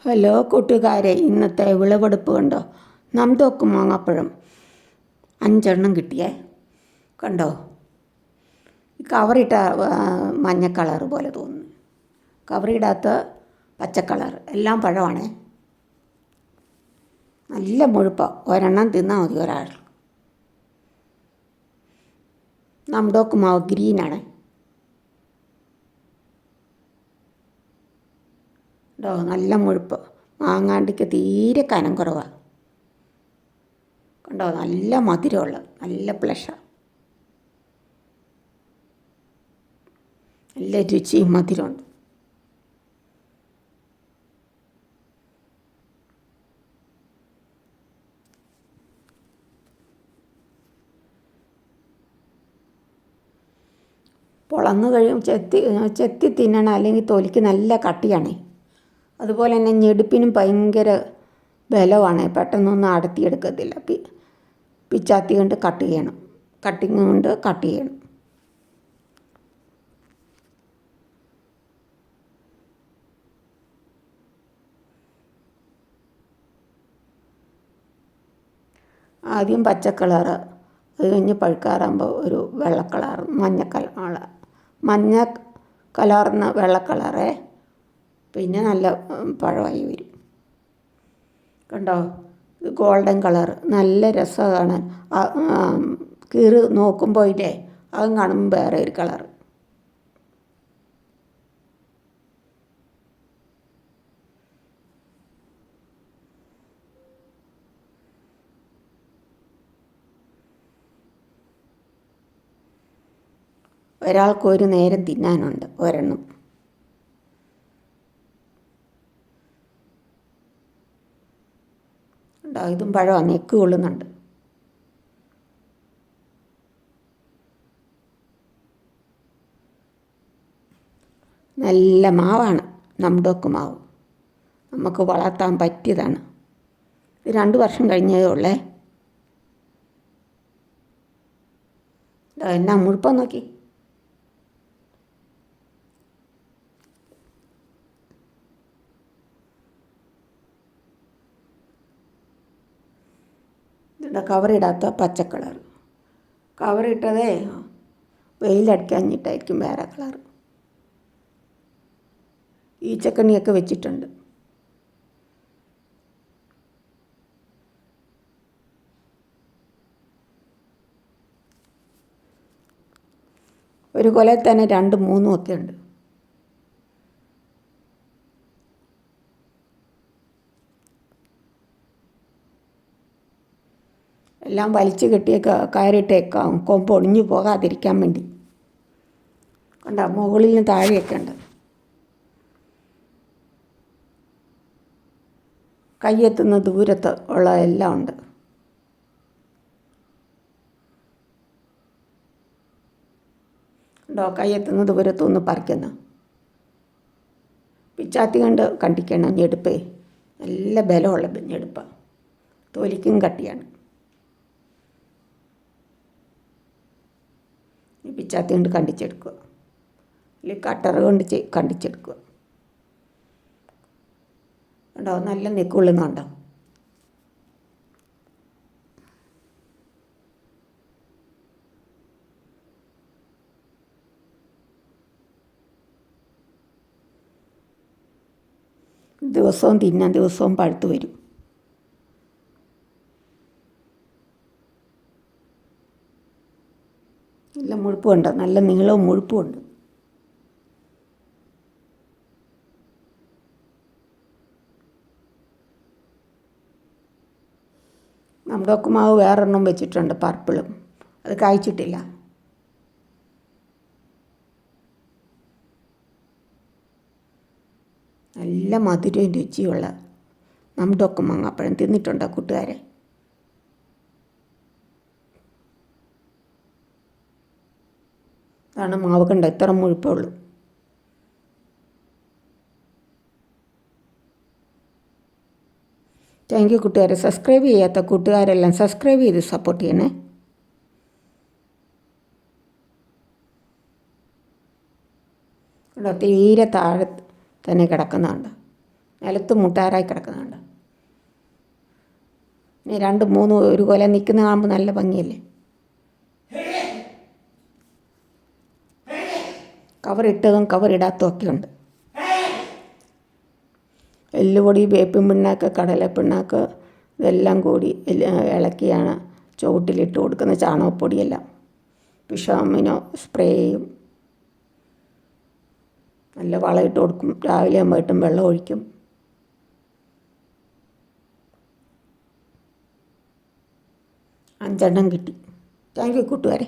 Hello കൂട്ടുകാരെ, ഇന്നത്തെ വിളവെടുപ്പ് കണ്ടോ? നംതോക്ക് മാങ്ങാപ്പഴം 5 കിട്ടിയേ. കണ്ടോ? കവറിട്ട മഞ്ഞ കളർ പോലെ തോന്നുന്നു, കവറിടാത്ത പച്ച കളർ. എല്ലാം പഴമാണേ, നല്ല മുഴുപ്പാണ്. ഒരെണ്ണം തിന്നാൽ മതി ഒരാൾ. നംതോക്ക് മാവ് ഗ്രീനാണ് കേട്ടോ, നല്ല മുഴുപ്പ്. മാങ്ങാണ്ടിക്ക് തീരെ കനം കുറവാണ് കണ്ടോ, നല്ല മധുരമുള്ള, നല്ല ഫ്ലഷാണ്, നല്ല രുചിയും മധുരമുണ്ട്. പൊളന്ന് കഴിയും ചെത്തി തിന്നണം, അല്ലെങ്കിൽ തൊലിക്ക് നല്ല കട്ടിയാണ്. അതുപോലെ തന്നെ ഞെടുപ്പിനും ഭയങ്കര ബലമാണ്, പെട്ടെന്നൊന്നും അടത്തിയെടുക്കത്തില്ല. പിച്ചാത്തി കൊണ്ട് കട്ട് ചെയ്യണം, കട്ടിങ് കൊണ്ട് കട്ട് ചെയ്യണം. ആദ്യം പച്ച കളറ്, അത് കഴിഞ്ഞ് പഴുക്കാറാകുമ്പോൾ ഒരു വെള്ള കളർ, മഞ്ഞ കലർന്ന വെള്ള കളറേ, പിന്നെ നല്ല പഴമായി വരും. കണ്ടോ, ഗോൾഡൻ കളർ, നല്ല രസമാണ്. കീറി നോക്കുമ്പോൾ ഇല്ലേ, അതും കാണുമ്പോൾ വേറെ ഒരു കളർ. ഒരാൾക്ക് ഒരു നേരം തിന്നാനുണ്ട്, ഒരെണ്ണം. ഉണ്ടോ, ഇതും പഴമാണ്, നെക്ക് കൊള്ളുന്നുണ്ട്. നല്ല മാവാണ് നംതോക്ക് മാവ്, നമുക്ക് വളർത്താൻ പറ്റിയതാണ്. ഇത് 2 വർഷം കഴിഞ്ഞതേ ഉള്ളേ. എന്നാ മുഴുപ്പം നോക്കി. കവറിടാത്ത പച്ച കളർ, കവറിട്ടതേ വെയിലടിക്കാഞ്ഞിട്ടായിരിക്കും വേറെ കളർ. ഈച്ചക്കണ്ണിയൊക്കെ വെച്ചിട്ടുണ്ട്. ഒരു കൊലയിൽ തന്നെ 2, 3 ഒക്കെ ഉണ്ട്. എല്ലാം വലിച്ചു കെട്ടിയ കയറിട്ടേക്കാം, കൊമ്പ് ഒടിഞ്ഞു പോകാതിരിക്കാൻ വേണ്ടി. കണ്ടോ, മുകളിലും താഴെയൊക്കെ ഉണ്ട്. കയ്യെത്തുന്ന ദൂരത്ത് ഉള്ള എല്ലാം ഉണ്ട്. കണ്ടോ, കയ്യെത്തുന്ന ദൂരത്തൊന്ന് പറിക്കുന്നു. പിച്ചാത്തി കൊണ്ട് കണ്ടിക്കണം. ഞെടുപ്പേ നല്ല ബലമുള്ള ഞെടുപ്പാണ്, തൊലിക്കും കട്ടിയാണ്. പിച്ചാത്തി കൊണ്ട് കണ്ടിച്ചെടുക്കുക, അല്ലെങ്കിൽ കട്ടർ കൊണ്ട് കണ്ടിച്ചെടുക്കുക. ഉണ്ടോ, നല്ല നെക്കുള്ളുന്നുണ്ടോ. ദിവസവും തിന്നാൻ, ദിവസവും പഴുത്ത് വരും. നല്ല മുഴുപ്പുണ്ട്, നല്ല നീളവും മുഴുപ്പുമുണ്ട്. നംതോക്ക് മാവ് വേറൊരെണ്ണം വെച്ചിട്ടുണ്ട്, പർപ്പിളും. അത് കായ്ച്ചിട്ടില്ല. നല്ല മധുരവും രുചിയുള്ള നംതോക്ക് മാങ്ങാപ്പഴം തിന്നിട്ടുണ്ടോ കൂട്ടുകാരെ? അതാണ് മാവ്, കണ്ടോ, ഇത്ര മുഴുപ്പേ ഉള്ളൂ. താങ്ക് യു കൂട്ടുകാരെ. സബ്സ്ക്രൈബ് ചെയ്യാത്ത കൂട്ടുകാരെല്ലാം സബ്സ്ക്രൈബ് ചെയ്ത് സപ്പോർട്ട് ചെയ്യണേ. തീരെ താഴെ തന്നെ കിടക്കുന്നുണ്ട്. നിലത്ത് മുട്ടാറായി കിടക്കുന്നുണ്ട്. ഇനി 2, 3 ഒരു കൊല നിൽക്കുന്ന കാണുമ്പോൾ നല്ല ഭംഗിയല്ലേ. കവറിട്ടതും കവറിടാത്തതും ഒക്കെ ഉണ്ട്. എല്ലുപൊടി, വേപ്പിൻ പിണ്ണാക്ക്, കടലപ്പിണ്ണാക്ക് ഇതെല്ലാം കൂടി ഇളക്കിയാണ് ചുവട്ടിലിട്ട് കൊടുക്കുന്ന ചാണകപ്പൊടിയെല്ലാം. ഫിഷാമിനോ സ്പ്രേ ചെയ്യും. നല്ല വളമിട്ട് കൊടുക്കും. രാവിലെയും വൈകിട്ടും വെള്ളം ഒഴിക്കും. അഞ്ചെണ്ണം കിട്ടി. താങ്ക് യു കൂട്ടുകാരെ.